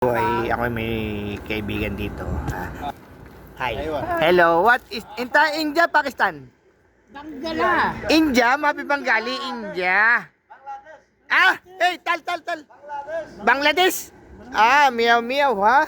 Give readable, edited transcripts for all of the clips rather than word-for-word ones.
Ako may kaibigan dito. Hi. Hello, what is India, Pakistan? Banggala. India, mapi Bengali, India. Hey, tal. Bangladesh. Miyaw, ha?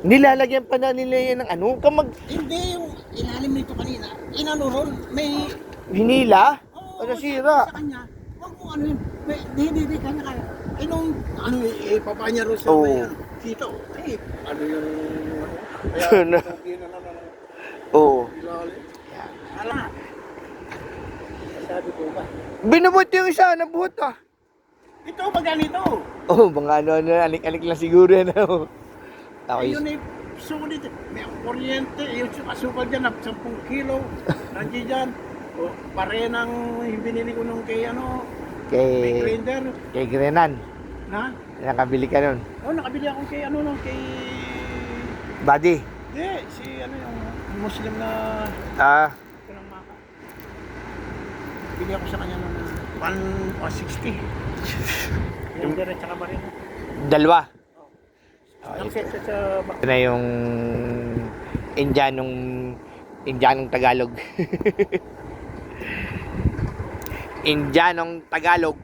Nilalagyan pa na nila yan ng ano? Hindi, yung ilalim nito kanina. Inano ron, may... Hinila? Oo, Nasira. sa kanya. Huwag mo ano yun. Di, kanya. Nung, papa niya ron sa Oo. may, dito. Ano yung... Ano? Oo. Ilalim. Ala. Sabi ko ba? Binubuhat yung isa, nabuhat ah. Ito, ganito. Mga ano, alik-alik lang siguro yan. Yun ay sulit. May kuryente. Yung asukal dyan, 10 kilo. Nandiyan dyan. O, pare ng binili ko nung kay may grinder. Kay Grenan. Na? Nakabili ka nun. Nakabili ako kay kay... Buddy. Hindi, si yung Muslim na... Walang maka. Bili ako sa kanya ng 160. Grinder at saka baril. Dalawa. Sa Ito na yung Indianong Tagalog. Indianong Tagalog.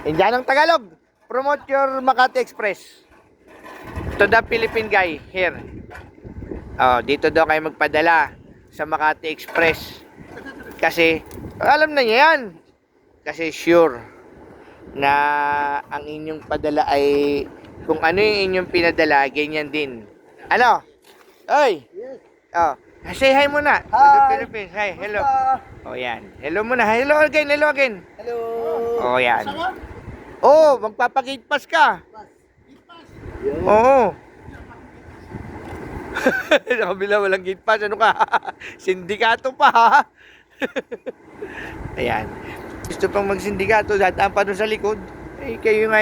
Indianong Tagalog. Promote your Makati Express to the Philippine guy here. Dito daw kayo magpadala sa Makati Express. Kasi alam na niya yan. Kasi sure na ang inyong padala ay kung ano yung inyong pinadala, ganyan din. Ano? Oy! Yes. Say hi muna. To the Philippines. Hi, hello. Yan. Hello muna. Hello again. Hello. Yan. Sama? Magpapagate pass ka. Yes. Oo. Sa kabila walang gate pass. Ano ka? Sindikato pa ha? Ayan. Gusto pang magsindikato, dataan pa doon sa likod. Kayo nga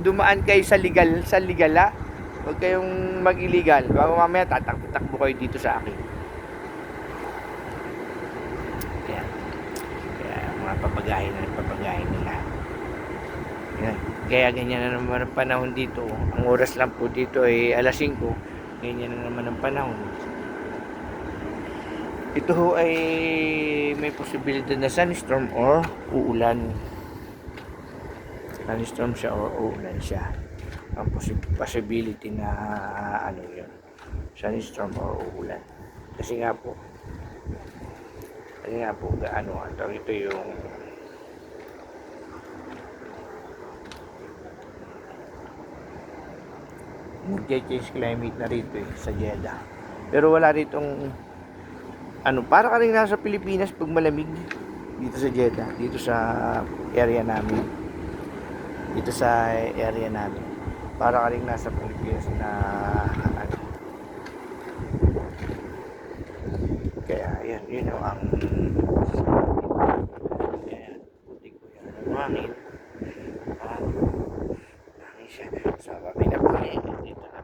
dumaan kayo sa legal ha. Huwag kayong mag-illegal. Baka mamaya tatakbo kayo dito sa akin. Ayan. Kaya mga papagahin nila. Ayan. Kaya ganyan na naman ang panahon dito. Ang oras lang po dito ay alas 5. Ganyan na naman ang panahon. Ito ho ay may posibilidad na sunstorm or uulan. Sunstorm siya or uulan siya. Ang possibility na yun. Sunstorm or uulan. Kasi nga po ito yung nag-change climate na rito sa Jeddah. Pero wala ritong para ka rin nasa Pilipinas pag malamig dito sa Jeddah, dito sa area namin. Para ka rin nasa Pilipinas na Kaya yun ang puti ko yan. Hangin siya. So, may napuli dito na.